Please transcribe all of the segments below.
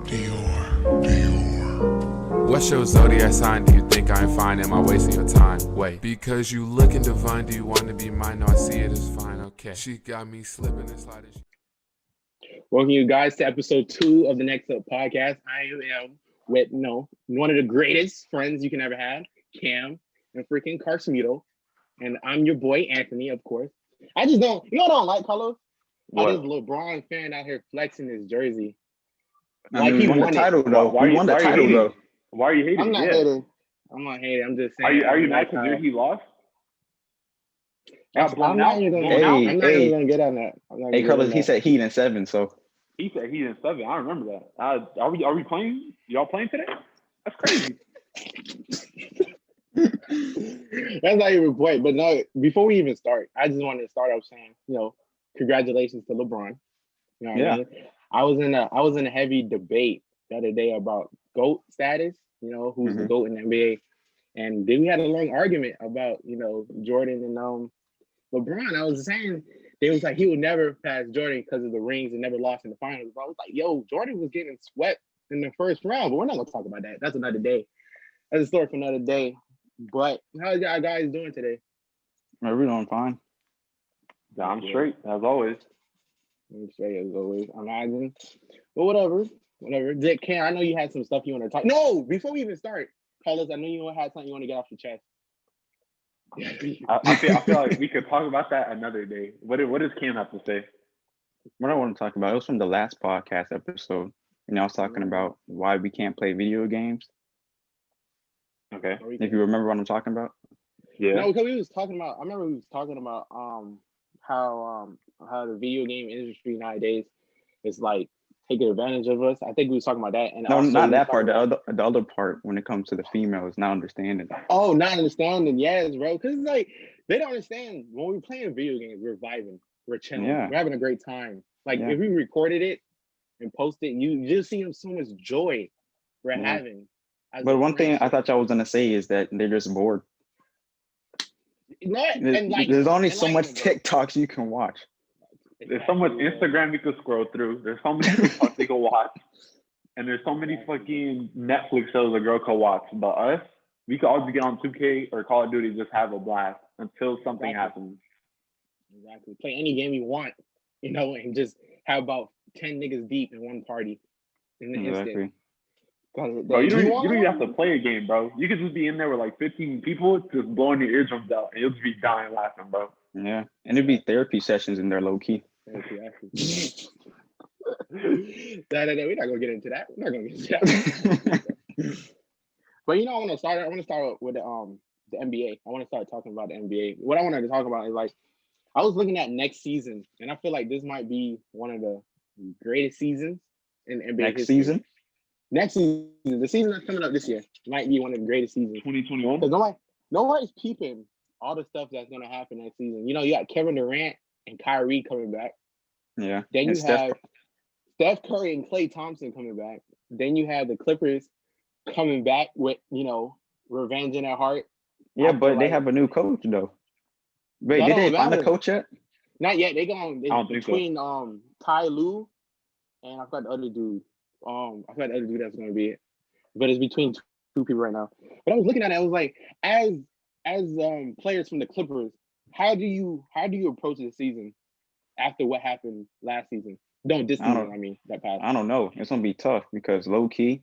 Dior, Dior. What's your zodiac sign? Do you think I'm fine? Am I wasting your time? Wait, because you looking divine, do you want to be mine? No, I see it as fine, okay. She got me slipping and sliding. Welcome you guys to episode 2 of the Next Up podcast. I am with one of the greatest friends you can ever have, Cam and freaking Carsimito. And I'm your boy Anthony, of course. I just don't, what I don't like, Carlos? How this LeBron fan out here flexing his jersey. Like he won the title though. Why he won the title though. Why are you hating? I'm not hating. I'm not hating. I'm just saying. Are you mad because he lost? I'm not even gonna get on that. Hey, Carlos, he said Heat in 7, so he said Heat in 7. I remember that. Are we playing? Y'all playing today? That's crazy. That's not even a point. But no, before we even start, I just wanted to start off saying, congratulations to LeBron. You know what I mean? I was in a heavy debate the other day about GOAT status, who's the GOAT in the NBA. And then we had a long argument about, Jordan and LeBron. I was saying they was like he would never pass Jordan because of the rings and never lost in the finals. But I was like, Jordan was getting swept in the first round, but we're not gonna talk about that. That's another day. That's a story for another day. But how y'all guys doing today? We're doing fine. Yeah, I'm straight as always. I'm straight as always. I'm imagine. But whatever. Dick, Cam, I know you had some stuff you want to talk. No, before we even start, Carlos, I know you had something you want to get off your chest. I feel like we could talk about that another day. What does Cam have to say? What I want to talk about, it was from the last podcast episode. I was talking about why we can't play video games. Okay. If you remember what I'm talking about. Yeah. No, because we was talking about. I remember we was talking about how the video game industry nowadays is like taking advantage of us. I think we was talking about that. And no, also not that part. The other part when it comes to the females not understanding. Oh, not understanding. Yes, bro. Because it's like they don't understand when we're playing video games. We're vibing. We're chilling. Yeah. We're having a great time. Like if we recorded it and posted, you just see so much joy we're having. But one thing I thought y'all was gonna say is that they're just bored. There's only so much TikToks you can watch. There's so much Instagram you can scroll through. There's so many TikToks you can watch. And there's so many fucking Netflix shows a girl can watch. But us, we could always get on 2K or Call of Duty, just have a blast until something happens. Exactly. Play any game you want, and just have about 10 niggas deep in one party in the instant. Bro, you don't even have to play a game, bro. You could just be in there with like 15 people just blowing your eardrums out and you'll just be dying laughing, bro. Yeah. And it'd be therapy sessions in there low key. We're not gonna get into that. But I want to start with the NBA. I want to start talking about the NBA. What I wanted to talk about is like I was looking at next season, and I feel like this might be one of the greatest seasons in NBA history. Next season, the season that's coming up this year might be one of the greatest seasons. 2021. Because nobody's peeping all the stuff that's gonna happen next season. You got Kevin Durant and Kyrie coming back. Yeah. Then you have Steph Curry and Klay Thompson coming back. Then you have the Clippers coming back with, revenge in their heart. Yeah, but they have a new coach though. Wait, did they find a coach yet? Not yet. It's between Ty Lue and I forgot the other dude. I forgot the other dude that's gonna be it. But it's between two people right now. But I was looking at it, I was like, as players from the Clippers, how do you approach the season after what happened last season? That passed. I don't know. It's gonna be tough because low key,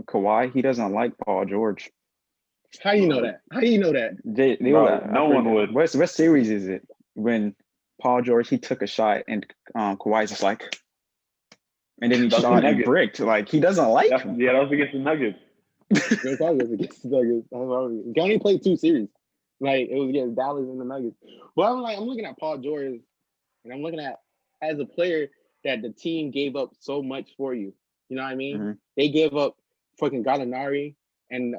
Kawhi, he doesn't like Paul George. How do you know that? No one would. What series is it when Paul George he took a shot and Kawhi's just like, and then he shot and bricked. Like he doesn't like him. Yeah, that was against the Nuggets. It was against the Nuggets. He only played 2 series. Like it was against Dallas and the Nuggets. But I'm looking at Paul George, and I'm looking at as a player that the team gave up so much for you. You know what I mean? Mm-hmm. They gave up fucking Gallinari and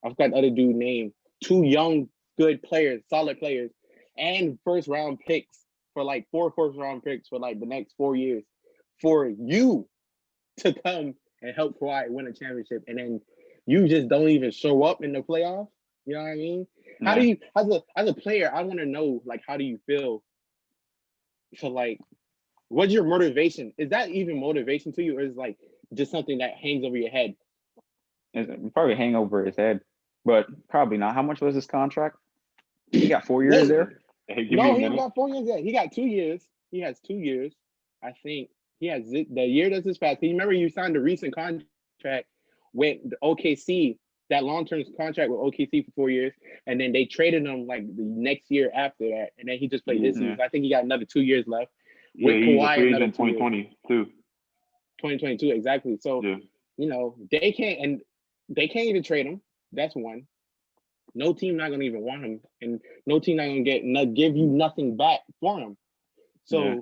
I forgot the other dude name. 2 young, good players, solid players, and first-round picks for like 4 first-round picks for like the next 4 years for you to come and help Kawhi win a championship, and then you just don't even show up in the playoffs. You know what I mean? How do you, as a player, I want to know, like, how do you feel to like, what's your motivation? Is that even motivation to you, or is like just something that hangs over your head? It's probably hang over his head, but probably not. How much was his contract? He got 4 years there. Hey, give me No, a he ain't minute. got 4 years yet. He got 2 years. He has 2 years. I think he has the year that's his past. You remember you signed a recent contract with the OKC, that long-term contract with OKC for 4 years, and then they traded him like the next year after that, and then he just played this season. I think he got another 2 years left. Yeah, With he's a Kawhi, free another agent 2 years. 2022. 2022, exactly. So Yeah. they can't even trade him. That's one. No team not gonna even want him, and no team not gonna give you nothing back for him. So Yeah.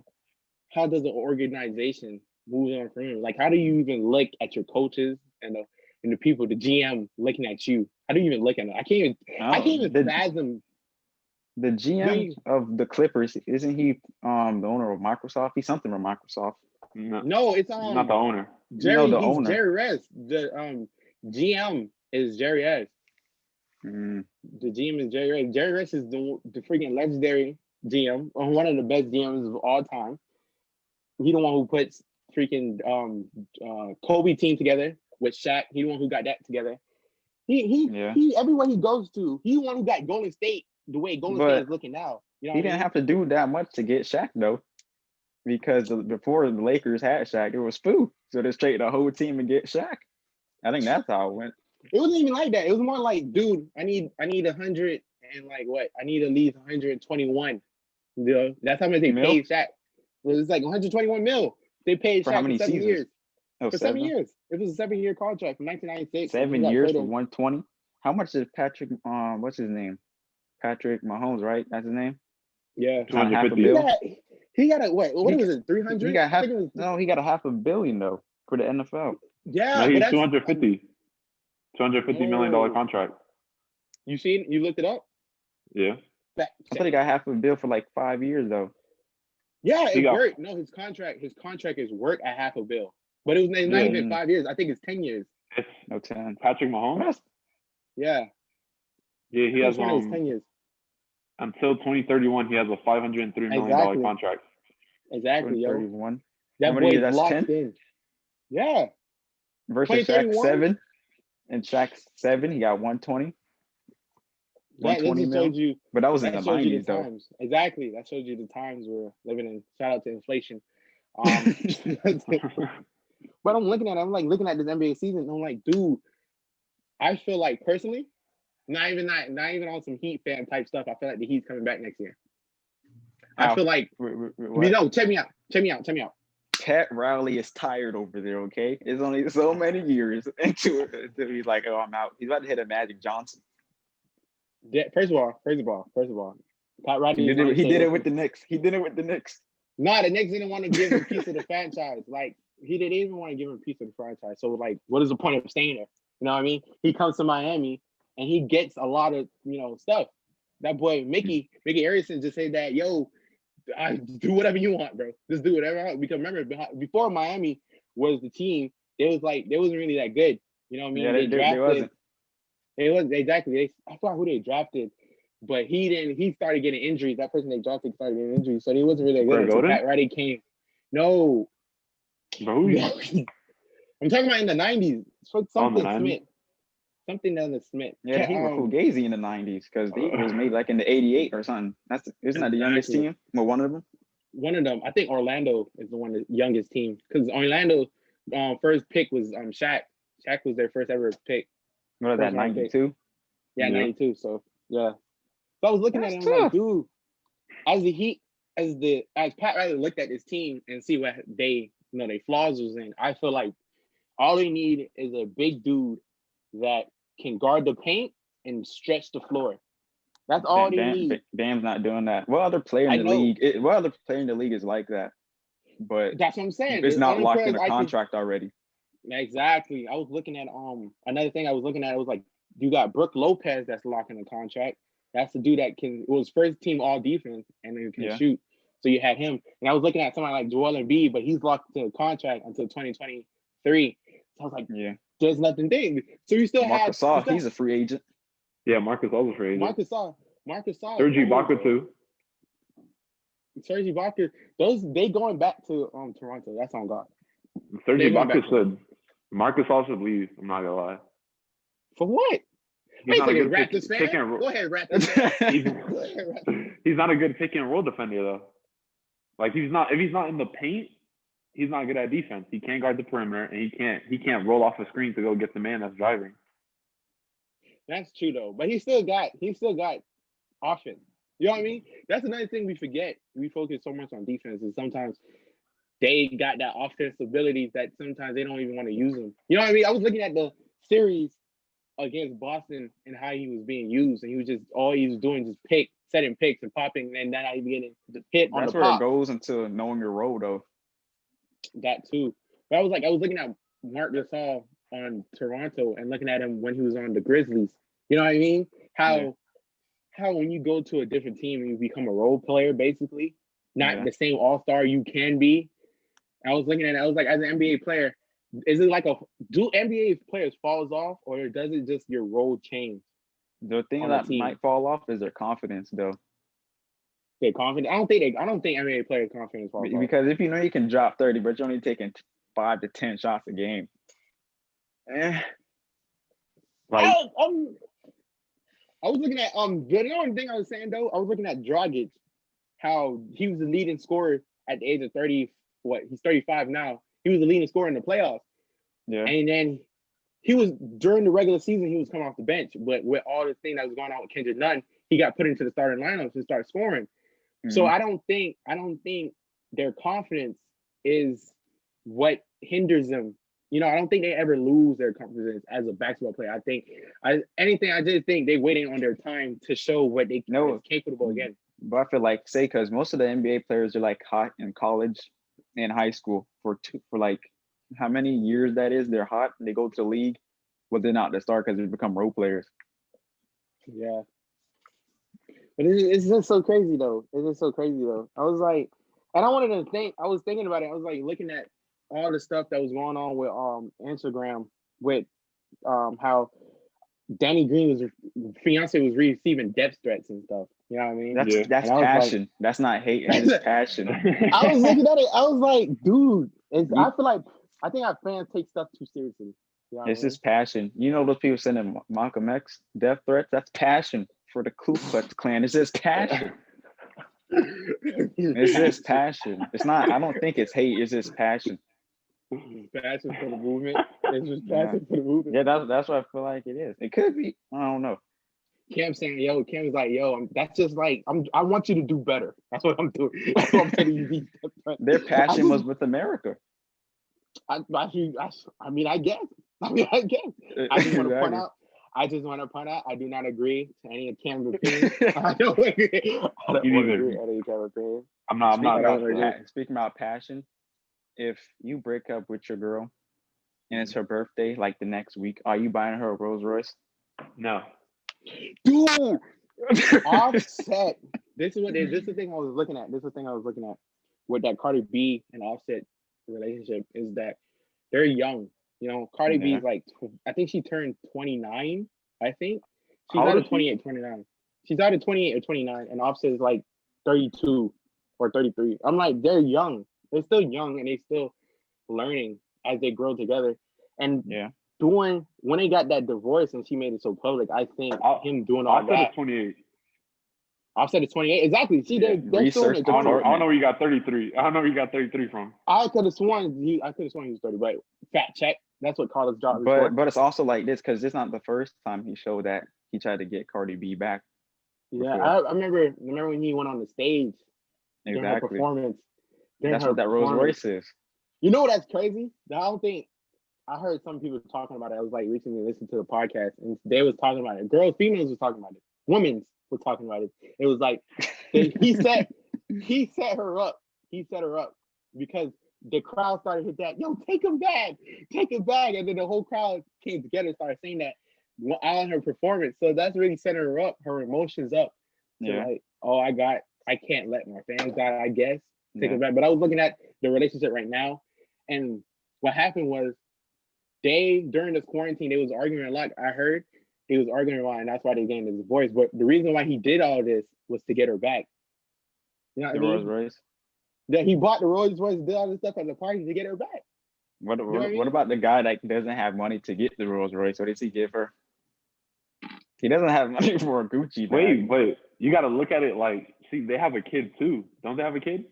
how does the organization move on from him? Like, how do you even look at your coaches and the people, the GM looking at you? How do you even look at them? I can't even fathom. The GM of the Clippers, isn't he the owner of Microsoft? He's something from Microsoft. No, it's not the owner. Jerry. The He's owner. Jerry Rest. The GM is Jerry Rest. Mm. The GM is Jerry Rest. Jerry Rest is the freaking legendary GM, one of the best GMs of all time. He the one who puts freaking Kobe team together with Shaq. He the one who got that together. He everywhere he goes to, he the one who got Golden State the way Golden State is looking now. You know he didn't have to do that much to get Shaq though, because before the Lakers had Shaq, it was Spoo. So they traded the whole team to get Shaq. I think that's how it went. It wasn't even like that. It was more like, dude, I need 100 and like what? I need at least 121. You know, that's how much they paid Shaq. It was like 121 mil. They paid for Shaq how many for 7 seasons? years. Oh, for 7 years. It was a 7-year contract from 1996. 7 years for 120. How much did Patrick? What's his name? Patrick Mahomes, right? That's his name. Yeah, $250. He got a what? What was it? 300? He got half. No, he got a $500 million though for the NFL. Yeah, no, he's 250. $250 million contract. You seen? You looked it up? Yeah. I thought he got $500 million for like 5 years though. Yeah, it worked. No, his contract is worth at $500 million, but it was not even 5 years. I think it's 10 years. It's no 10. Patrick Mahomes. Yeah. Yeah, he has 10 years. Until 2031, he has a $503 million contract. Exactly, yo. 31. That boy locked 10? In. Yeah. Versus Shaq 7, and Shaq 7, he got 120. 120 mil. But that was in the 90s, though. Times. Exactly. That shows you the times we're living in. Shout out to inflation. But I'm looking at this NBA season, and I'm like, dude, I feel like personally, not even on some Heat fan type stuff, I feel like the Heat's coming back next year. I feel like check me out. Pat Riley is tired over there, okay? It's only so many years into it. He's like, oh, I'm out. He's about to hit a Magic Johnson. First of all, Pat Riley he did it with the Knicks. Nah, the Knicks didn't want to give him a piece of the franchise. Like, he didn't even want to give him a piece of the franchise. So, like, what is the point of staying there? You know what I mean? He comes to Miami and he gets a lot of, stuff. That boy, Mickey Arison just said that, yo, I do whatever you want, bro. Just do whatever I want. Because remember, before Miami was the team, they wasn't really that good. You know what I mean? Yeah, they wasn't. It was exactly. I forgot who they drafted, but he started getting injuries. That person they drafted started getting injuries, so he wasn't really good until Pat Riley came. No, bro. I'm talking about in the 90s. Something Smith. Something on the Smith. Yeah, he was Fugazi in the 90s because he was made like in the 88 or something. Isn't that the youngest team? Well, one of them. One of them. I think Orlando is the youngest team because Orlando first pick was Shaq. Shaq was their first ever pick. What is that, 92? Yeah, 92. So yeah. So I was looking at it and I'm like, dude, as Pat Riley looked at this team and see what they flaws was in, I feel like all they need is a big dude that can guard the paint and stretch the floor. That's all they need. Bam's not doing that. What other player in the league? What other player in the league is like that? But that's what I'm saying. It's not locked in a contract already. Exactly. I was looking at another thing I was looking at. It was like you got Brooke Lopez that's locked in a contract. That's the dude that was first team all defense and then can shoot. So you had him. And I was looking at somebody like Joel Embiid, but he's locked into a contract until 2023. So I was like, there's nothing there. So you still have Marcus Gasol. He's a free agent. Yeah, Marcus Gasol is a free agent. Marcus Gasol. Serge Ibaka too. Serge Ibaka. They going back to Toronto. That's on God. Serge Ibaka should Marcus All should leave. I'm not gonna lie. For what? He's Wait a not a second, good Raptors pick fan. and roll. Go ahead, Raptors fan. He's, Go ahead, Raptors. he's not a good pick and roll defender though. Like if he's not in the paint, he's not good at defense. He can't guard the perimeter, and he can't roll off a screen to go get the man that's driving. That's true though, but he still got offense. You know what I mean? That's another thing we forget. We focus so much on defense, and sometimes they got that offensive abilities that sometimes they don't even want to use them. You know what I mean? I was looking at the series against Boston and how he was being used, and all he was doing just setting picks and popping, and then not even getting the hit on That's the where pop. it goes into knowing your role, though. That too. But I was looking at Marc Gasol on Toronto and looking at him when he was on the Grizzlies. You know what I mean? How when you go to a different team and you become a role player, basically, not the same all-star you can be. I was looking at it, I was like, as an NBA player, is it do NBA players falls off, or does it just your role change? The thing that might fall off is their confidence, though. Their confidence. I don't think NBA players' confidence falls off. Because if you know you can drop 30, but you're only taking 5 to 10 shots a game. I was looking at the only thing I was saying though, I was looking at Dragic, how he was the leading scorer at the age of 30. He's 35 now. He was the leading scorer in the playoffs. Yeah. And then he was during the regular season, he was coming off the bench. But with all this thing that was going on with Kendrick Nunn, he got put into the starting lineups and started scoring. Mm-hmm. So I don't think their confidence is what hinders them. You know, I don't think they ever lose their confidence as a basketball player. I just think they waiting on their time to show what they are capable again. But I feel like, because most of the NBA players are like hot in college and high school for like how many years that is, they're hot and they go to the league, but they're not the star because they become role players. Yeah. But it's just so crazy though. It's just so crazy though. I was like, and I was thinking about it. I was like looking at all the stuff that was going on with Instagram with how Danny Green's fiance was receiving death threats and stuff. You know what I mean? That's passion. Like, that's not hate. It's passion. I was looking at it. I was like, dude, I think our fans take stuff too seriously. You know it's just passion. You know those people sending Malcolm X death threats? That's passion for the Ku Klux Klan. It's just passion. It's just passion. It's not. I don't think it's hate. It's just passion. It's passion for the movement. It's just passion for the movement. Yeah, that's what I feel like it is. It could be. I don't know. Cam's like, that's just like, I want you to do better. That's what I'm doing. That's what I'm telling you. Their passion was with America. I mean, I guess. I just want to point out, I do not agree to any of Cam's opinions. I don't agree. I'm not. Speaking about passion, if you break up with your girl and it's her birthday, like the next week, are you buying her a Rolls Royce? No. Dude, Offset. This is the thing I was looking at. With that Cardi B and Offset relationship is that they're young. You know, Cardi B is like, I think she turned 29. I think she's either 28, 29. She's either 28 or 29, and Offset is like 32 or 33. I'm like, they're young. They're still young, and they still learning as they grow together. And when they got that divorce and she made it so public, I think him doing all Offset is 28. Offset is 28. Exactly. See, they're still in the I don't know where you got 33. I don't know where you got 33 from. I could have sworn he was 30, but fact check. That's what Carlos job is for. But it's also like this, because it's not the first time he showed that he tried to get Cardi B back. Yeah, I remember when he went on the stage during her performance. That's what that Rolls Royce is. You know that's crazy? I heard some people talking about it. I was like recently listening to the podcast, and they was talking about it. Females was talking about it. Women's were talking about it. It was like he set her up. He set her up because the crowd started to hit that, yo, take him back, and then the whole crowd came together and started saying that on her performance. So that's really setting her up, her emotions up. Like, I can't let my fans die, I guess. Take it back. But I was looking at the relationship right now, and what happened was during this quarantine, they was arguing a lot. I heard they was arguing a lot, and that's why they gained his voice. But the reason why he did all this was to get her back. You know what I mean? Rolls Royce. That he bought the Rolls Royce, did all this stuff at the party to get her back. What know what I what, mean? what about the guy that doesn't have money to get the Rolls Royce? What does he give her? He doesn't have money for a Gucci bag. Wait. You got to look at it like, see, they have a kid too. Don't they have a kid?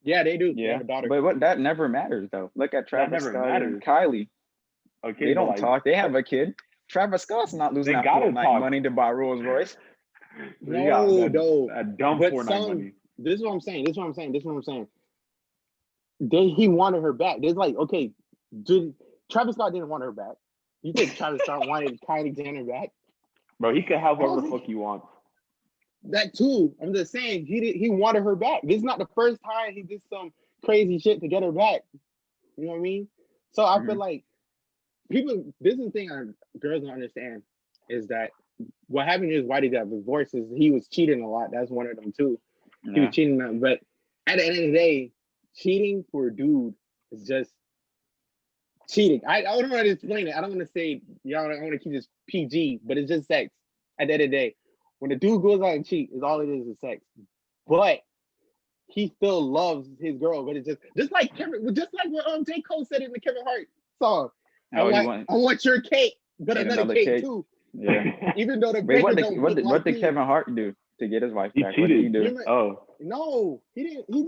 Yeah, they do. They Yeah, have a daughter. but what that never matters though. Look at Travis never Scott and matters. Kylie. Okay, They but don't like, talk. They have a kid. Travis Scott's not losing They that gotta Fortnite talk. money to buy Rolls Royce. So you got No. that dumb But Fortnite money. this is what I'm saying. He wanted her back. There's like, okay, Travis Scott didn't want her back. You think Travis Scott wanted Kylie Jenner back? Bro, he could have whatever the Oh. fuck he wants. That too. I'm just saying he wanted her back. This is not the first time he did some crazy shit to get her back. You know what I mean? So I feel like people. This is the thing girls don't understand is that what happened is why did he got divorced is he was cheating a lot. That's one of them too. He Yeah. was cheating on, but at the end of the day, cheating for a dude is just cheating. I don't want to explain it. I don't want to say y'all. I want to keep this PG, but it's just sex. At the end of the day, when the dude goes out and cheat, is all it is sex. But he still loves his girl. But it's just like what J. Cole said in the Kevin Hart song. Oh, I want your cake, but And another another cake cake. too. Yeah. Even though the Wait, baker don't look what like did you. Kevin Hart do to get his wife He back? What did he cheated. do? Oh, No, he didn't. They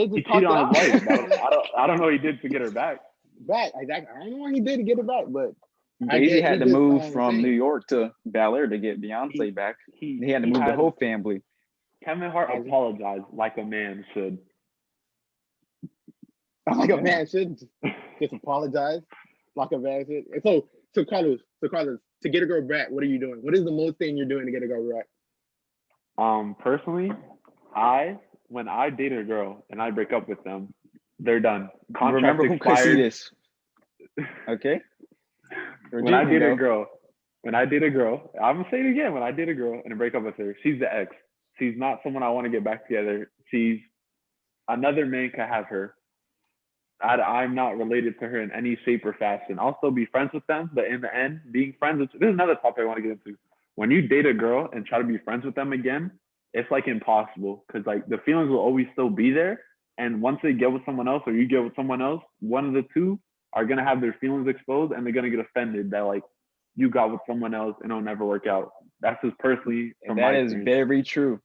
just he talked cheated it on his out. wife. I don't know what he did to get her back. Back. Exactly. I don't know what he did to get it back, but Jay-Z had to move from saying. New York to Bel Air to get Beyonce back. He had to move the whole family. Kevin Hart apologized like a man should. Like a man should just apologize. Like a man should. And so Carlos, to get a girl back, what are you doing? What is the most thing you're doing to get a girl back? Personally, when I date a girl and I break up with them, they're done. Contract Remember who could see expired. this. Okay? When I date a girl, I'm gonna say it again. When I date a girl and I break up with her, she's the ex. She's not someone I want to get back together. She's another man can have her. I'm not related to her in any shape or fashion. I'll still be friends with them, but in the end, being friends with this is another topic I want to get into. When you date a girl and try to be friends with them again, it's like impossible because like the feelings will always still be there. And once they get with someone else or you get with someone else, one of the two are gonna have their feelings exposed and they're gonna get offended that like you got with someone else and it'll never work out. That's just personally from that my is experience. very true.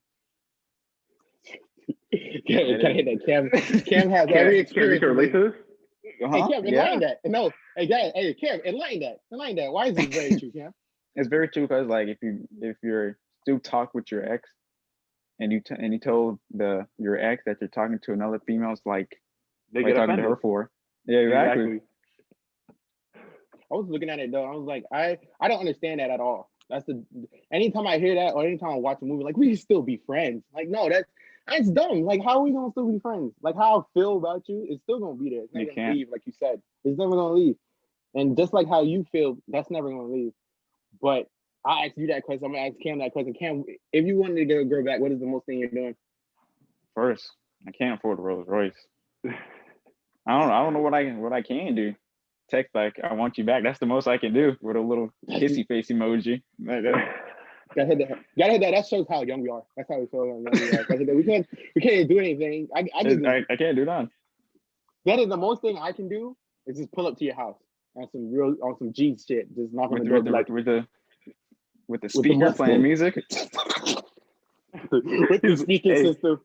Can I hit that? Cam has every experience. Can we relate to this? Hey, Cam, enlighten that. No, hey, Cam, enlighten that. Why is this very true, Cam? It's very true because like if you're still talk with your ex and you told your ex that you're talking to another female, it's like They what are you get talking to offended. her for? Yeah, exactly. I was looking at it though. I was like, I don't understand that at all. Anytime I hear that or anytime I watch a movie, like we can still be friends. Like, no, that's dumb. Like, how are we gonna still be friends? Like how I feel about you, it's still gonna be there. It's not gonna leave, like you said. It's never gonna leave. And just like how you feel, that's never gonna leave. But I asked you that question. I'm gonna ask Cam that question. Cam, if you wanted to get a girl back, what is the most thing you're doing? First, I can't afford a Rolls Royce. I don't know what I can do. Text like I want you back. That's the most I can do with a little kissy face emoji. Gotta hit that. That shows how young we are. That's how we feel how young we are. We can't do anything. I can't do that. That is the most thing I can do is just pull up to your house on some G shit. Just knock on the door with the speaker playing music. With the speaker system.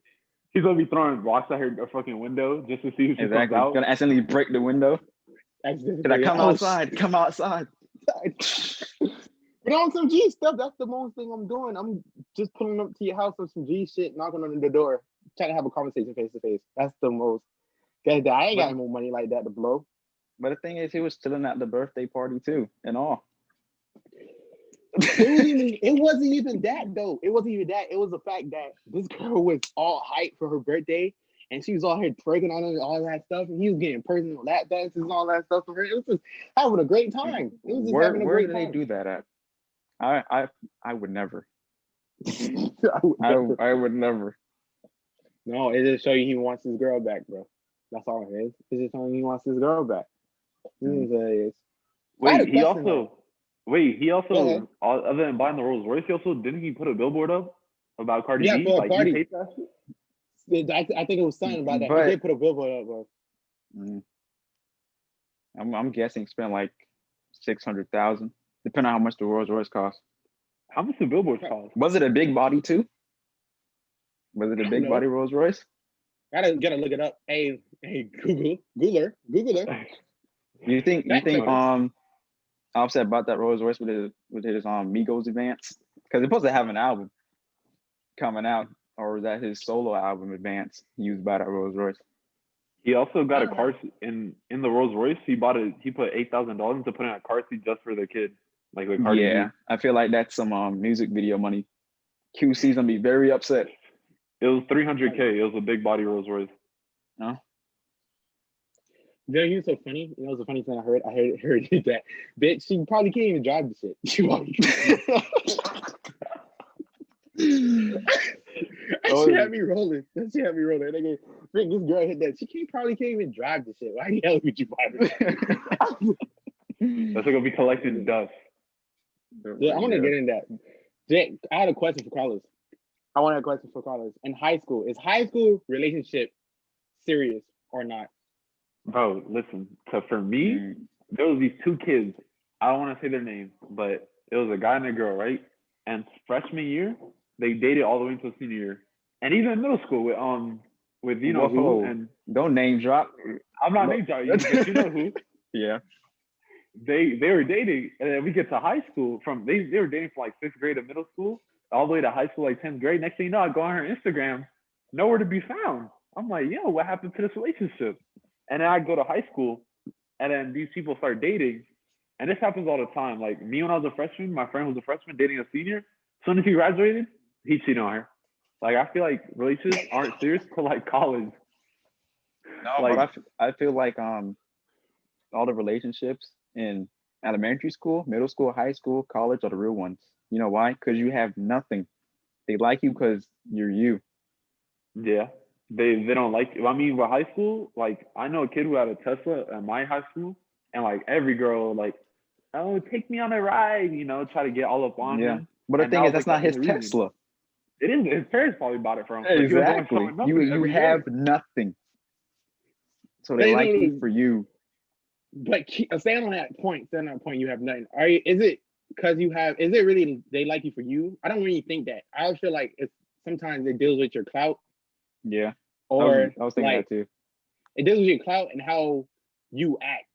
He's gonna be throwing rocks at her fucking window just to see if she comes out. Gonna accidentally break the window. Can I come outside? Come outside. But on some G stuff, that's the most thing I'm doing. I'm just pulling up to your house on some G shit, knocking on the door, trying to have a conversation face to face. That's the most. Cause I ain't got no money like that to blow. But the thing is, he was chilling at the birthday party too, and all. It wasn't even that though. It wasn't even that. It was the fact that this girl was all hyped for her birthday, and she was all here twerking on it, all that stuff, and he was getting personal lap dances and all that stuff for her. It was just having a great time. It was just having a great time. Where did they do that at? I would never. I would never. No, it just show you he wants his girl back, bro. That's all it is. It's just showing he wants his girl back. Wait, he also other than buying the Rolls Royce, didn't he put a billboard up about Cardi B? For a party. You hate that shit? I think it was something about that. But, he did put a billboard up, bro. I'm guessing spent like 600,000, depending on how much the Rolls Royce cost. How much do billboards cost? Was it a big body too? Was it a big No. body Rolls Royce? Gotta look it up. Hey, Googler. You think Fact check. Offset bought that Rolls Royce with his Migos advance? Because it's supposed to have an album coming out, or was that his solo album advance used by that Rolls Royce? He also got a car seat in the Rolls Royce. He put $8,000 to put in a car seat just for the kid, like with Cardi Yeah, B. I feel like that's some music video money. QC's gonna be very upset. It was $300K. It was a big body Rolls Royce. No, You know, so funny. You know, it's a funny thing I heard that bitch. She probably can't even drive the shit. She probably She had me rolling. She had me rolling. Nigga, Rick, this girl hit that. She probably can't even drive the shit. Why the hell would you buy this? That's gonna be collecting dust. Yeah, I want to get in that. Jake, I had a question for Carlos. In high school, is high school relationship serious or not? Bro, listen. So for me, there was these two kids. I don't want to say their name, but it was a guy and a girl, right? And freshman year, they dated all the way until senior year, and even in middle school with you know who. And don't name drop. I'm not name dropping, but you know who. Yeah. They were dating, and then we get to high school. They were dating from like 6th grade to middle school, all the way to high school, like 10th grade. Next thing you know, I go on her Instagram, nowhere to be found. I'm like, yo, what happened to this relationship? And then I go to high school, and then these people start dating. And this happens all the time. Like me when I was a freshman, my friend was a freshman dating a senior. As soon as he graduated, he cheated on her. Like I feel like relationships aren't serious till like college. No, like, but I feel like all the relationships in elementary school, middle school, high school, college are the real ones. You know why? Because you have nothing. They like you because you're you. Yeah. They don't like you. I mean, with high school, like I know a kid who had a Tesla at my high school, and like every girl like, oh, take me on a ride, you know, try to get all up on him. But the And thing that is, was, that's like, not his the only reason. Tesla. It is. His parents probably bought it for him. So he was only Exactly. showing up You every have day. nothing. So they like you for you. But staying on that point, you have nothing. Is it because you have? Is it really they like you for you? I don't really think that. I feel like it's sometimes it deals with your clout. Yeah. Or I was thinking like, that too. it deals with your clout and how you act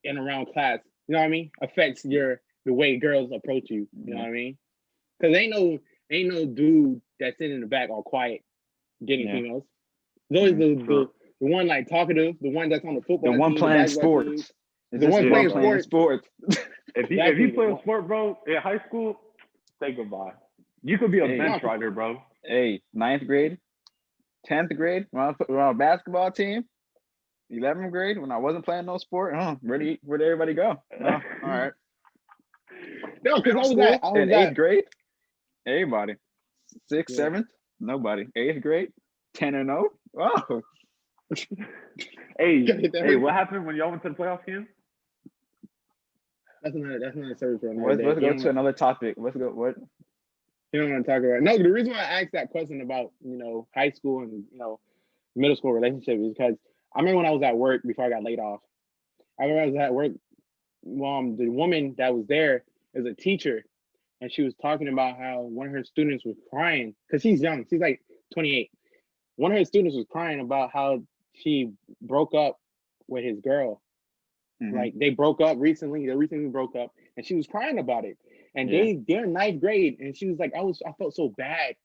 in around class. You know what I mean? Affects the way girls approach you. You know what I mean? Because ain't no dude that's sitting in the back all quiet getting females. There's always the one like talkative, the one that's on the football The one team, playing the basketball sports. team. The one playing sports. If you play a sport, bro, in high school, say goodbye. You could be a bench rider, bro. Hey, 9th grade, 10th grade, when I was on a basketball team, 11th grade, when I wasn't playing no sport, where'd everybody go? All right. No, because I was in 8th grade, everybody. 6th, 7th, nobody. 8th grade, 10-0. Oh. Hey, what happened when y'all went to the playoff game? That's not a service for another day. Let's go to another topic. Let's go. What? You don't want to talk about it. No, the reason why I asked that question about, high school and, middle school relationship is because I remember when I was at work before I got laid off. I remember I was at work. The woman that was there is a teacher, and she was talking about how one of her students was crying because she's young. She's like 28. One of her students was crying about how she broke up with his girl. Mm-hmm. Like they broke up recently. They recently broke up, and she was crying about it. And they're in 9th grade, and she was like, I felt so bad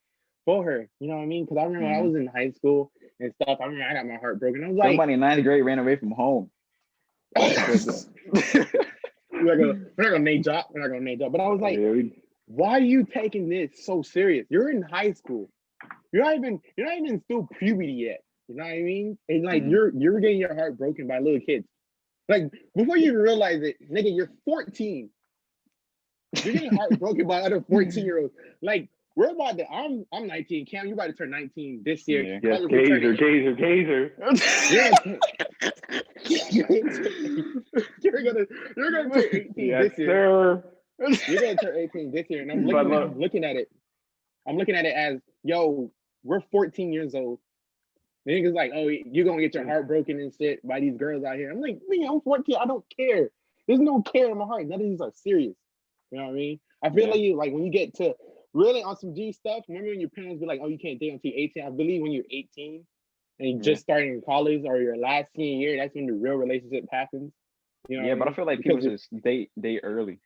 for her. You know what I mean? Because I remember when I was in high school and stuff. I remember I got my heart broken. I was like, somebody in 9th grade ran away from home. We're not gonna name drop. But I was like, why are you taking this so serious? You're in high school. You're not even through puberty yet. You know what I mean? And like you're getting your heart broken by little kids. Like before you even realize it, nigga, you're 14. You're getting heartbroken by other 14-year-olds. Like we're about to. I'm 19. Cam, you're about to turn 19 this year. Yeah. Yes, gazer. You're gonna turn 18 this year. Sir. You're gonna turn 18 this year, and I'm looking at it. I'm looking at it as, yo, we're 14 years old. The niggas like, oh, you're gonna get your heart broken and shit by these girls out here. I'm like, man, I'm 14. I don't care. There's no care in my heart. None of these are serious. You know what I mean? I feel like when you get to really on some G stuff, remember when your parents be like, oh, you can't date until you're 18? I believe when you're 18 and you're just starting in college or your last senior year, that's when the real relationship happens. You know but I feel like people just date early.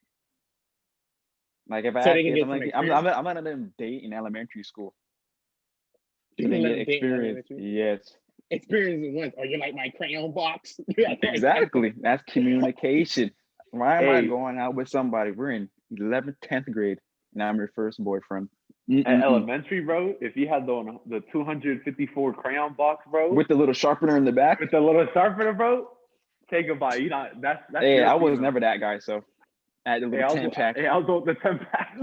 Like if I So have they can kids, get some I'm letting them date in elementary school. So they get experience. Yes. Experiencing once, or you're like my crayon box. Exactly. That's communication. Why am I going out with somebody? We're in 11th, 10th grade, and I'm your first boyfriend. At elementary, bro, if you had the 254 crayon box, bro, with the little sharpener in the back, with the little sharpener, bro, say goodbye. You know that's. Hey, I was never that guy, so I had the little 10 pack. Hey, I was with the 10 pack.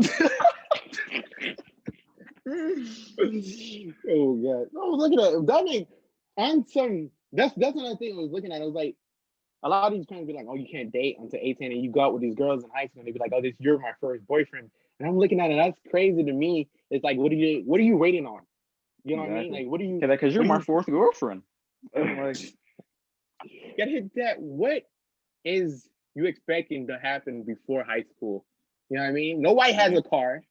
Oh god! I was looking at that. Mean, on some. That's another thing I was looking at. I was like, a lot of these parents be like, "Oh, you can't date until 18," and you go out with these girls in high school, and they be like, "Oh, you're my first boyfriend." And I'm looking at it. That's crazy to me. It's like, what are you waiting on? You know what I mean? Like, what do you? Because you're my fourth girlfriend. Like, gotta hit that. What is you expecting to happen before high school? You know what I mean? Nobody has a car.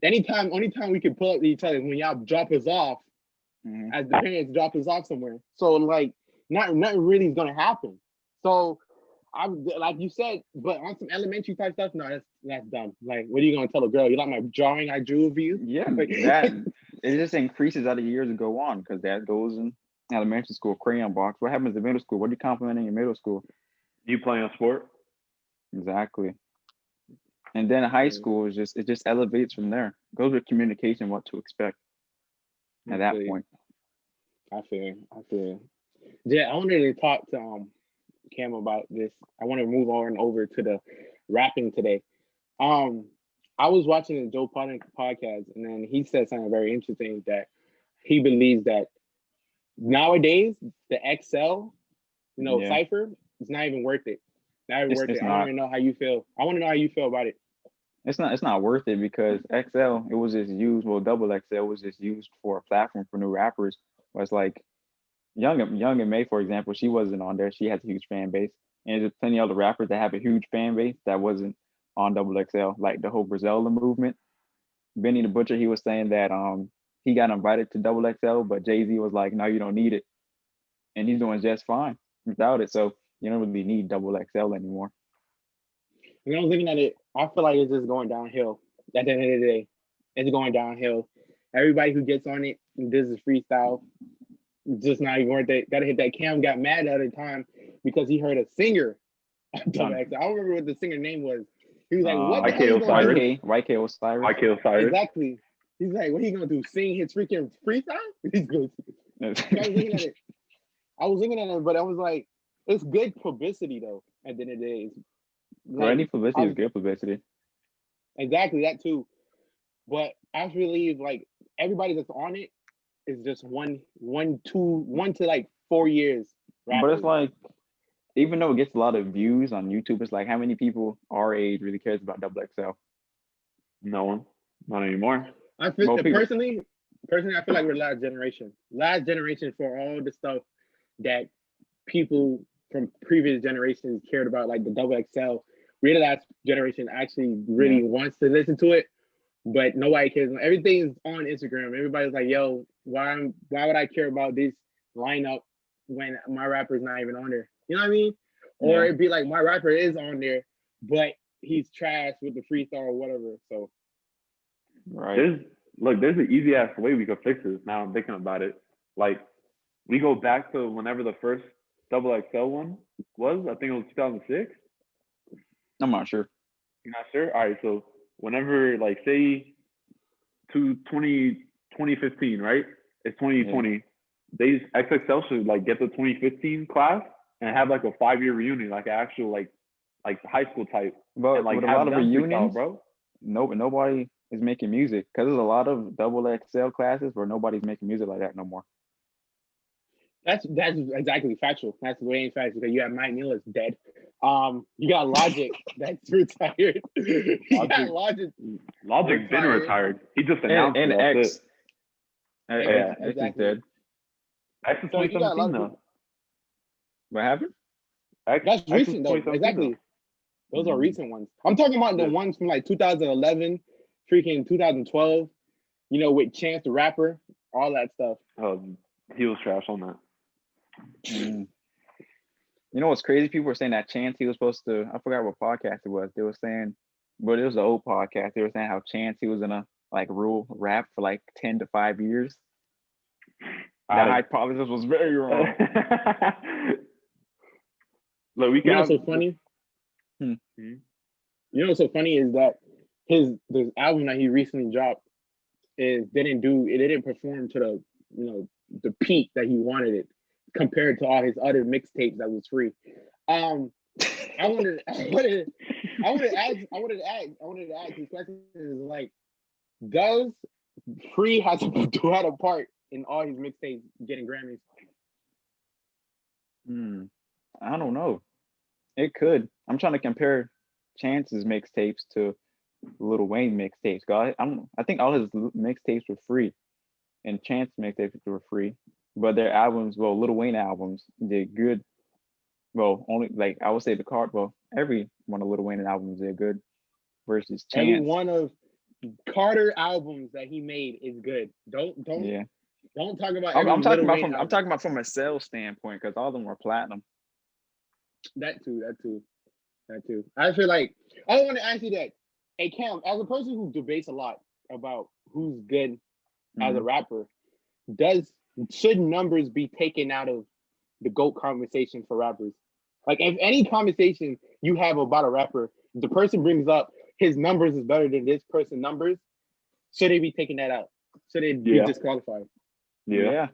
Only time we can pull up to each other is when y'all drop us off, as the parents drop us off somewhere. So like, nothing really is gonna happen. So I'm like you said, but on some elementary type stuff, no, that's dumb. Like, what are you gonna tell a girl? You like my drawing I drew of you? Yeah, that it just increases as the years go on because that goes in elementary school, crayon box. What happens in middle school? What are you complimenting in middle school? You playing a sport? Exactly. And then high school is it just elevates from there. It goes with communication, what to expect at that point. I feel. Yeah, I wanted to talk to Cam about this. I want to move on over to the rapping today. I was watching the Joe Budden podcast, and then he said something very interesting that he believes that nowadays the XL, cipher is not even worth it. Not even worth it. I want to know how you feel. I want to know how you feel about it. It's not worth it because XL, it was just used. Well, double XL was just used for a platform for new rappers. Where it's like Young and May, for example, she wasn't on there. She has a huge fan base, and there's plenty of other rappers that have a huge fan base that wasn't on double XL, like the whole Griselda movement. Benny the Butcher, he was saying that he got invited to double XL, but Jay-Z was like, no, you don't need it, and he's doing just fine without it. So you don't really need double XL anymore. When I was looking at it, I feel like it's just going downhill. At the end of the day, it's going downhill. Everybody who gets on it does this freestyle. Just not even worth it. Gotta hit that. Cam got mad the other time because he heard a singer. I don't remember what the singer name was. He was like, "What the hell YK Osiris. YK Osiris. Exactly. He's like, "What are you gonna do? Sing his freaking freestyle?" He's going to. I was looking at it, but I was like, "It's good publicity, though." At the end of the day, like, any publicity is good publicity. Exactly that too, but I believe like everybody that's on it is just one to like 4 years. But it's like, even though it gets a lot of views on YouTube, it's like how many people our age really cares about double XL? No one, not anymore. I feel personally, I feel like we're last generation for all the stuff that people from previous generations cared about, like the double XL. We're the last generation actually really wants to listen to it, but nobody cares. Everything's on Instagram. Everybody's like, "Yo, why would I care about this lineup when my rapper's not even on there?" You know what I mean? Or it'd be like my rapper is on there, but he's trash with the freestyle or whatever. So, right. There's an easy ass way we could fix this. Now I'm thinking about it. Like, we go back to whenever the first double XL one was. I think it was 2006. I'm not sure. You're not sure? All right. So whenever, like, say, 2015, right? It's 2020. They XXL should like get the 2015 class and have like a 5-year reunion, like an actual like high school type. But and, like, with a lot of reunions, bro. Nobody is making music because there's a lot of double XL classes where nobody's making music like that no more. That's exactly factual. That's the way in fact because you have Mike Miller's dead. You got Logic that's retired. Logic's been retired. He just announced and it. X. X is dead. X is So you got a lot 2017 of though. people. What happened? X, That's X was recent though. 2017 Exactly. Those are Mm. recent ones. I'm talking about the Yeah. ones from like 2011, freaking 2012. You know, with Chance the Rapper, all that stuff. Oh, he was trash on that. Mm. You know what's crazy? People were saying that Chance he was supposed to. I forgot what podcast it was. They were saying, but it was an old podcast. They were saying how Chance he was gonna like rule rap for like 10 to 5 years. That hypothesis was very wrong. Look, we You can know have what's so funny? Hmm. You know what's so funny is that this album that he recently dropped didn't perform to the peak that he wanted it compared to all his other mixtapes that was free. I wanted to ask this question is like, does Free had a part in all his mixtapes getting Grammys? I don't know. It could. I'm trying to compare Chance's mixtapes to Lil Wayne mixtapes. I think all his mixtapes were free, and Chance mixtapes were free. But their albums, well, Lil Wayne albums did good. Well, only like I would say every one of Lil Wayne albums did good. Versus Chance. Every one of Carter albums that he made is good. Don't talk about. I'm talking about Wayne I'm talking about from a sales standpoint because all of them were platinum. That too. I feel like I want to ask you that. Hey Cam, as a person who debates a lot about who's good as a rapper, should numbers be taken out of the GOAT conversation for rappers? Like if any conversation you have about a rapper, the person brings up his numbers is better than this person's numbers, should they be taking that out? Should they be disqualified? Yeah.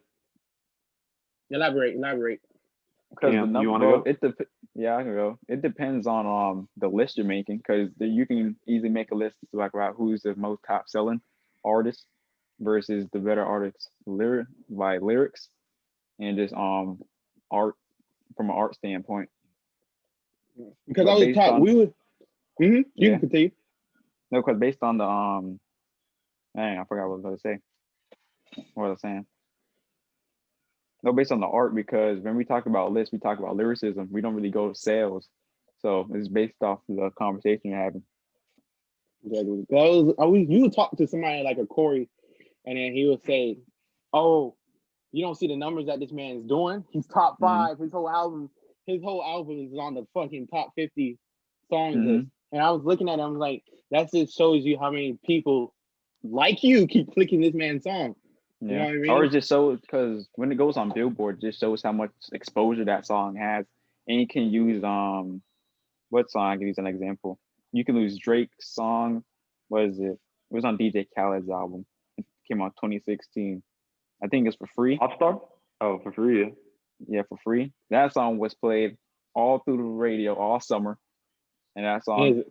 Elaborate. Because Yeah, the number, you wanna go? I can go. It depends on the list you're making because you can easily make a list like about who's the most top selling artist versus the better artists by lyrics and just art from an art standpoint. Because But I was based taught on- we would. You Yeah. can continue. No, because based on the I forgot what I was going to say. What was I saying? No, based on the art, because when we talk about lists, we talk about lyricism. We don't really go to sales. So it's based off the conversation you're having. You would talk to somebody like a Corey, and then he would say, "Oh, you don't see the numbers that this man is doing. He's top 5. His whole album is on the fucking top 50 songs list." And I was looking at him, I was like, that just shows you how many people like you keep clicking this man's song. Yeah. You know what I mean? Or it's just so because when it goes on Billboard, it just shows how much exposure that song has. And you can use what song? I can use an example. You can use Drake's song. What is it? It was on DJ Khaled's album. It came out 2016. I think it's for free. Popstar? Oh, for free, yeah. Yeah, for free. That song was played all through the radio all summer. And that song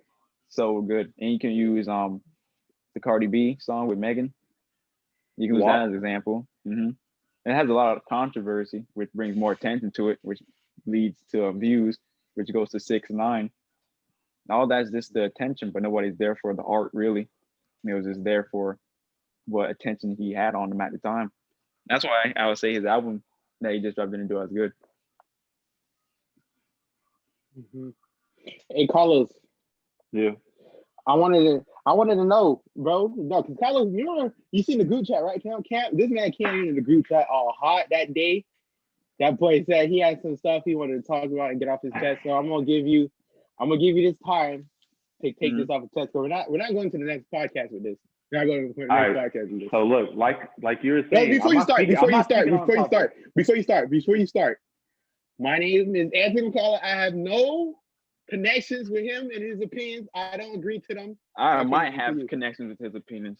so good. And you can use the Cardi B song with Megan. You can use that as an example. It has a lot of controversy, which brings more attention to it, which leads to views, which goes to 6 9. All that's just the attention, but nobody's there for the art really. It was just there for what attention he had on him at the time. That's why I would say his album that he just dropped didn't do as good. Hey Carlos. Yeah. I wanted to know, bro. No, because Carlos, you seen the group chat, right? This man came into the group chat all hot that day. That boy said he had some stuff he wanted to talk about and get off his chest. So I'm gonna give you this time to take this off the chest. We're not going to the next podcast with this. We're not going to the next podcast with this. So look, like you were saying. Before you start. My name is Anthony McCullough. I have no connections with him and his opinions. I don't agree to them. I might have connections with his opinions.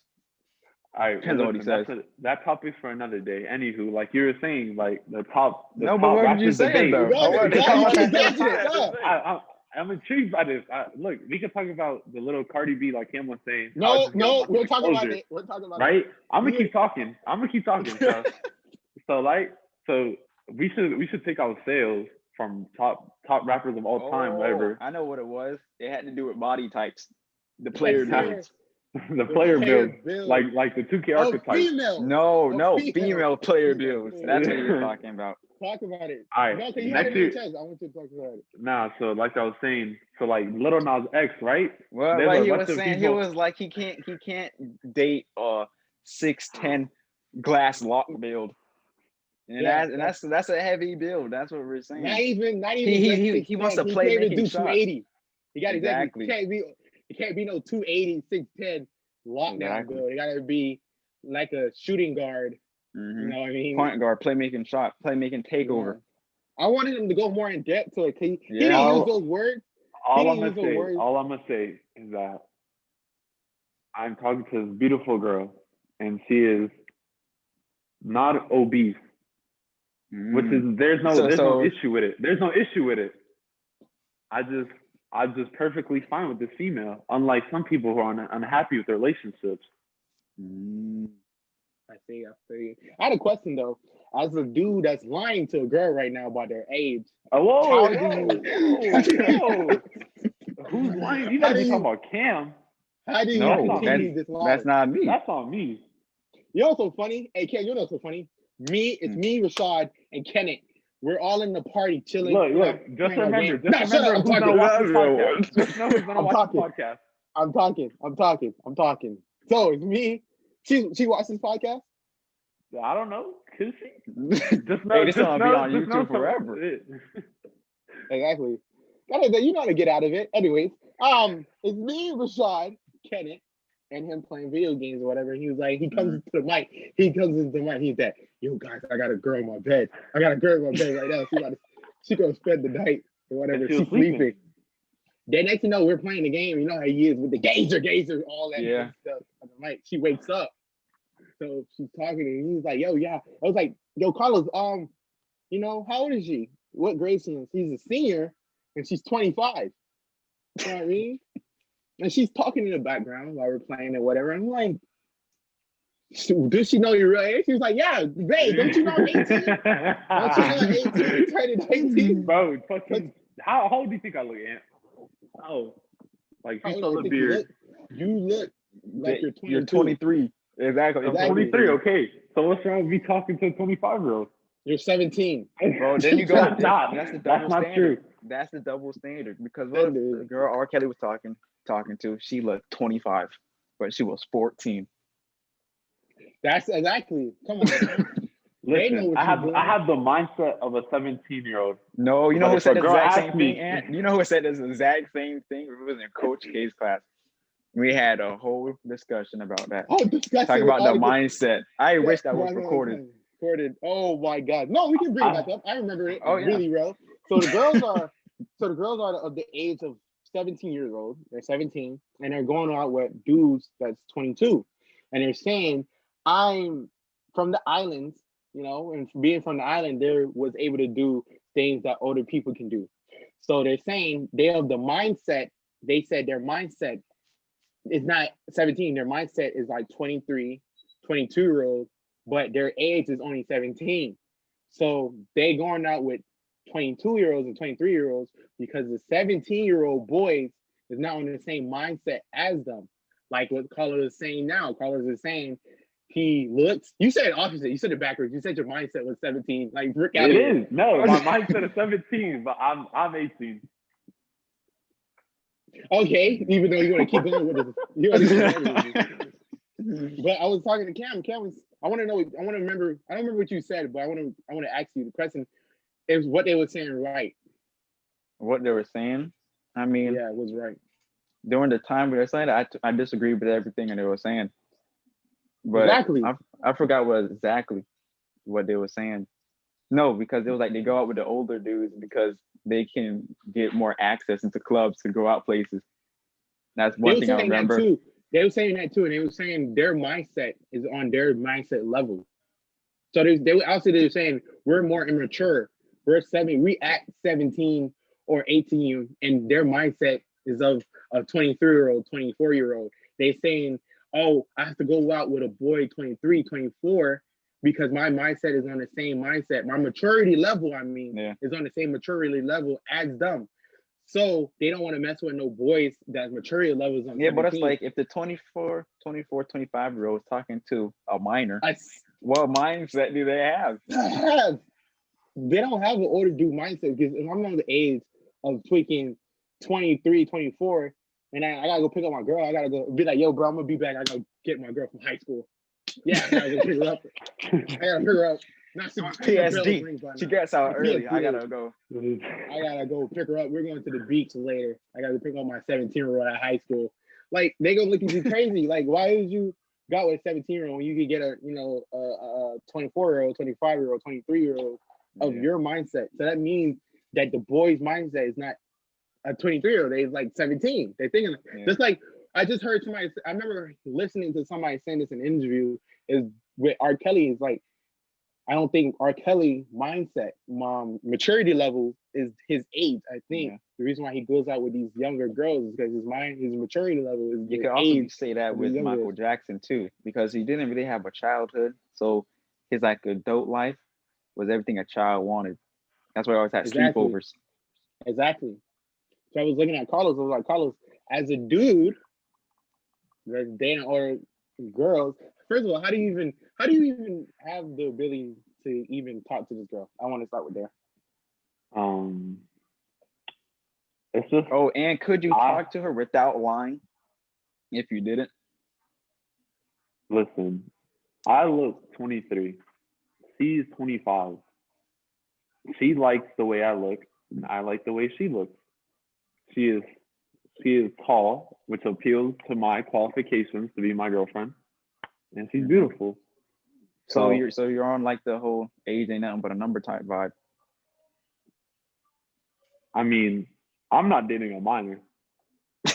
Depends on what he says. That topic's for another day. Anywho, like you were saying, like the top. But what were you saying though? I'm intrigued by this. Look, we can talk about the little Cardi B, like Cam was saying. No, we'll talk about it. We'll talk about it. Right? I'm gonna keep talking. So we should take our sales from top rappers of all time, whatever. I know what it was. It had to do with body types. The player names. The player build, build. like the 2K Oh, archetype. female. No, female. female player Female. builds. That's what you're talking about. Talk about it. All right, No, okay, you had next it in your year. chest. I want you to talk about it. Nah, so like I was saying, so like Little Nas X, right? Well, There's like a he bunch was of saying, he people- was like he can't date a 6'10" glass lock build. And Yeah, that's a heavy build. That's what we're saying. Not even. He wants to play He can't even making do shots. 280. He got Exactly. It can't be no 280, 6'10" lockdown Exactly. build. It gotta be like a shooting guard. Mhm. You know what I mean? Point guard, playmaking shot, playmaking takeover. Yeah. I wanted him to go more in depth to it. He Yeah. didn't use those words. all I'm didn't gonna use the say, words. all I'm gonna say is that I'm talking to this beautiful girl, and she is not obese, which is there's no So- issue with it. There's no issue with it. I'm just perfectly fine with this female, unlike some people who are unhappy with their relationships. Mm. I see. I had a question though. As a dude that's lying to a girl right now about their age, Oh, whoa, How do whoa. Who's lying? You How gotta do be you- talking about Cam. how do you No, continue this lie? that's not me. That's on me. You know what's so funny? Hey, Ken, you know what's so funny? It's me, Rashad, and Kenneth. We're all in the party chilling. Look, just playing our remember, game. Nah, just shut up, remember I'm who's gonna watch talking. this podcast. Just know who's gonna I'm watch talking. this podcast. I'm talking. So it's me. She watched this podcast? I don't know. Could she? Just know, Hey, this just gonna know, be on just know YouTube forever. Exactly. You know how to get out of it. Anyways, it's me, Rashad, Kenneth, and him playing video games or whatever. He was like, he comes into the mic. He's that, yo guys, I got a girl in my bed. I got a girl in my bed right now. She gonna spend the night or whatever. And she was She's sleeping. Then next thing you know, we're playing the game. You know how he is with the gazer, all that Yeah. good stuff on the mic. She wakes up. So she's talking and he's like, yo, yeah. I was like, yo, Carlos, you know, how old is she? What grade is she in? She's a senior and she's 25. You know what I mean? And she's talking in the background while we're playing or whatever. I'm like, does she know your real age? She was like, yeah, babe, don't you know I'm 18? Don't you know I'm 18? Turning 18? Bro, fucking, how old do you think I look at? Oh, like How you old saw do the you beard. You look like you're 22. You're 23. Exactly. I'm 23. Okay, so what's wrong with me talking to a 25-year-old? You're 17. Bro, then you go. That's not. That's the That's double not standard. true. That's the double standard because what Standard. the girl R. Kelly was talking to, she looked 25, but she was 14. That's exactly. Come on. Man. They know Listen, what I you're have doing. I have the mindset of a 17-year-old. No, you know But who if said a the girl exact asked same me- thing, Ant? You know who said this exact same thing? It was in Coach K's class. We had a whole discussion about that. Oh, disgusting. Talk about the Oh, mindset. I wish that was no, recorded. Recorded. Oh my God. No, we can bring it back up. I remember it Oh, yeah. really well. So the girls are of the age of 17 years old. They're 17 and they're going out with dudes that's 22. And they're saying, I'm from the islands, you know, and being from the island, they was able to do things that older people can do. So they're saying they have the mindset. They said their mindset is not 17. Their mindset is like 23, 22-year-old, but their age is only 17. So they going out with 22-year-olds and 23-year-olds because the 17-year-old boys is not on the same mindset as them. Like what Carlos is saying now. Carlos is saying he looks. You said it opposite. You said it backwards. You said your mindset was 17. Like Rick out It of here. is. No, my mindset is 17, but I'm 18. Okay, even though you want to keep going with it. You wanna keep going with it. But I was talking to Cam. Cam was. I want to know. I want to remember. I don't remember what you said, but I want to ask you the question. Is what they were saying right? What they were saying, I mean, Yeah, it was right. during the time we were saying that, I disagree with everything that they were saying. But Exactly. I forgot what they were saying. No, because it was like they go out with the older dudes because they can get more access into clubs to go out places. That's They one were thing I saying that remember. too. They were saying that too, and they were saying their mindset is on their mindset level. So they were saying we're more immature. We act 17 or 18, and their mindset is of a 23-year-old, 24-year-old. They saying, oh, I have to go out with a boy 23, 24 because my mindset is on the same mindset. My maturity level, Yeah. is on the same maturity level as them. So they don't want to mess with no boys that maturity levels on. Yeah, but it's 17. like if the 24, 25-year-old is talking to a minor, I what mindset do they have? have. They don't have an older dude mindset because if I'm on the age of tweaking 23, 24, and I gotta go pick up my girl, I gotta go be like, yo, bro, I'm gonna be back. I gotta get my girl from high school. Yeah, I gotta go pick her up. I gotta pick her up. Not some PSD. She gets out early. I PSD. gotta go. I gotta go pick her up. We're going to the beach later. I gotta pick up my 17-year-old at high school. Like they gonna look at you crazy. Like why would you go with a 17-year-old when you could get a 24-year-old, 25-year-old, 23-year-old of your mindset? So that means that the boy's mindset is not a 23-year-old. They're like 17. They're thinking just like I just heard somebody. I remember listening to somebody saying this in an interview is with R. Kelly. Is like I don't think R. Kelly mindset, maturity level is his age. I think the reason why he goes out with these younger girls is because his maturity level is. You can also say that with Michael Jackson too, because he didn't really have a childhood, so his like adult life was everything a child wanted. That's why I always had sleepovers. Exactly. So I was looking at Carlos. I was like, Carlos, as a dude that's dating older girls. First of all, how do you even have the ability to even talk to this girl? I want to start with there. It's just. Oh, and could you talk to her without lying? If you didn't. Listen, I look 23. She's 25. She likes the way I look, and I like the way she looks. She is tall, which appeals to my qualifications to be my girlfriend. And she's beautiful. So you're on like the whole age ain't nothing but a number type vibe. I mean, I'm not dating a minor.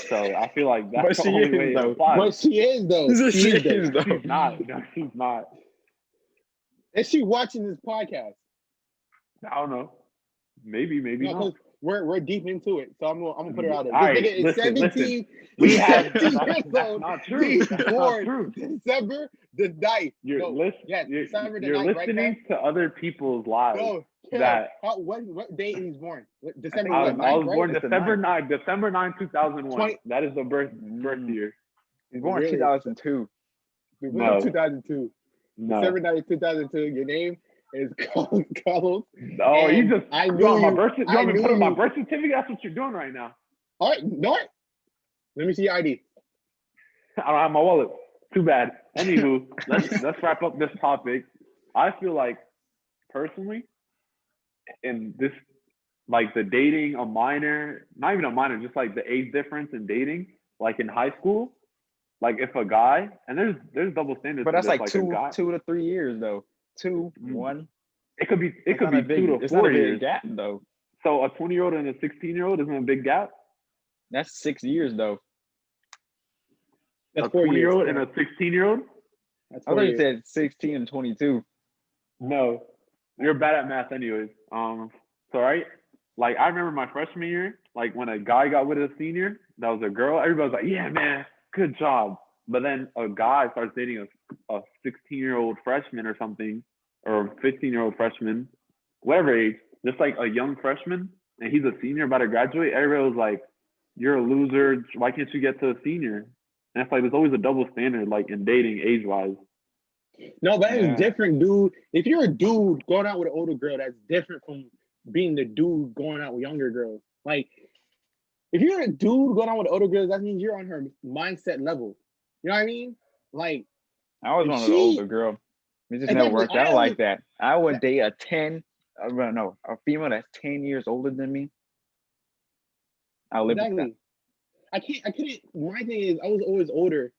So I feel like that's the only way it applies. But she is though. She is though. She's not. No, she's not. Is she watching this podcast? I don't know. Maybe not. We're deep into it, so I'm gonna put her out there. All right, it's 17. We have that's not true. That's not true. December the 9th. You're December the you're 9th, listening right to other people's lives. No, what date he's born? December. I was born right? December 9, 2001. That is the birth year. He's born in 2002. No. 2002. No. December 9th, 2002. Your name is Carlos. No, you just I knew you want me to put on my you. birth certificate? That's what you're doing right now. All right, no. Let me see your ID. I don't have my wallet. Too bad. Anywho, let's wrap up this topic. I feel like personally, in this, like the dating a minor, not even a minor, just like the age difference in dating, like in high school, like if a guy, and there's double standards, but that's like, a 2 guy, to 3 years though. 2, 1. It could be 2 to 4 years. It's not a big gap though. So a 20-year-old and a 16-year-old isn't a big gap. That's 6 years though. That's a 20-year-old and a 16-year-old. I thought you said 16 and 22. No, you're bad at math, anyways. So right, like I remember my freshman year, like when a guy got with a senior, that was a girl. Everybody was like, "Yeah, man, good job." But then a guy starts dating a 16-year-old freshman or something, or a 15-year-old freshman, whatever age, just like a young freshman, and he's a senior about to graduate. Everybody was like, "You're a loser. Why can't you get to a senior?" And it's like there's always a double standard, like in dating age-wise. No, but it's different, dude. If you're a dude going out with an older girl, that's different from being the dude going out with younger girls. Like, if you're a dude going out with older girls, that means you're on her mindset level. You know what I mean? Like, I was on an older girl. It just never worked out like that. I would date a female that's 10 years older than me. I'll live with that. I couldn't. My thing is, I was always older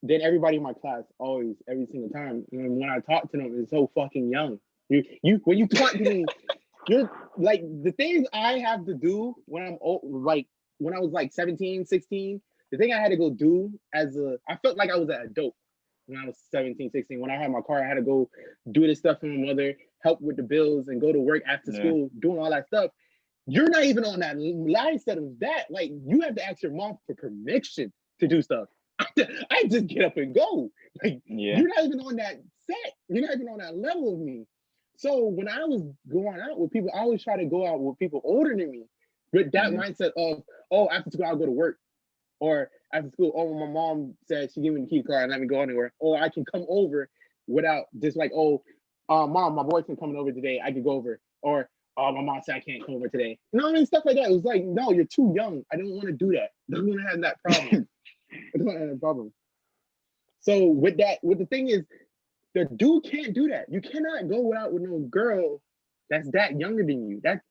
than everybody in my class, always, every single time. And when I talk to them, it's so fucking young. When you talk to me, you're like the things I have to do when I'm old, like when I was like 17, 16. The thing I had to go do I felt like I was an adult when I was 17, 16. When I had my car, I had to go do this stuff for my mother, help with the bills, and go to work after school, doing all that stuff. You're not even on that mindset of that. Like, you have to ask your mom for permission to do stuff. I just get up and go. Like, you're not even on that set. You're not even on that level of me. So when I was going out with people, I always try to go out with people older than me with that Mhm. mindset of, oh, after school I'll go to work, or after school, oh, my mom said she gave me the key card and let me go anywhere, or I can come over without just like, oh, mom, my boyfriend coming over today, I could go over, or oh, my mom said I can't come over today. You know what I mean? Stuff like that. It was like, no, you're too young. I don't want to do that. I don't want to have that problem. I don't want to have that problem. So with the thing is, the dude can't do that. You cannot go out with no girl that's that younger than you. That's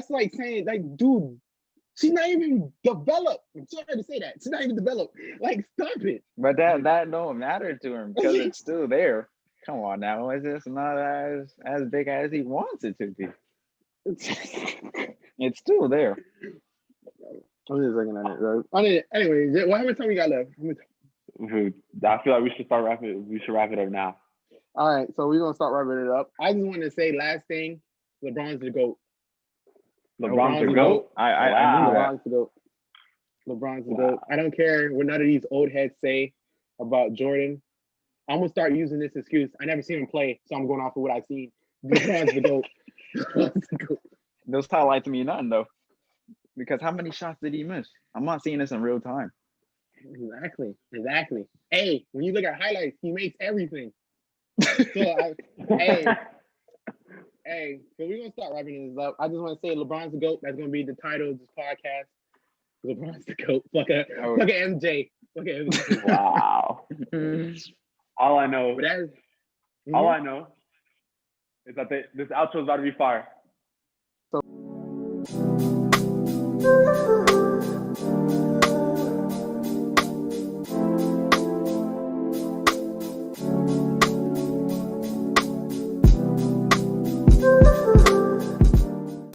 like saying, like, dude, she's not even developed. I'm sorry to say that. She's not even developed. Like, stop it. But that don't matter to him because it's still there. Come on now, it's just not as big as he wants it to be. It's still there. I'm just looking at it, bro. Anyway, how much time we got left? Dude, I feel like we should wrap it up now. All right, so we're gonna start wrapping it up. I just want to say last thing: LeBron's the GOAT. LeBron's the GOAT. I knew that. LeBron's the GOAT. LeBron's the GOAT. I don't care what none of these old heads say about Jordan. I'm gonna start using this excuse. I never seen him play, so I'm going off of what I've seen. LeBron's the GOAT. LeBron's the GOAT. Those highlights mean nothing though, because how many shots did he miss? I'm not seeing this in real time. Exactly. Hey, when you look at highlights, he makes everything. So, hey, so we're gonna start wrapping this up. I just want to say LeBron's the GOAT. That's gonna be the title of this podcast. LeBron's the GOAT. Fuck a MJ. Fuck a MJ. Wow. All I know But that's, all I know is that this outro is about to be fire. So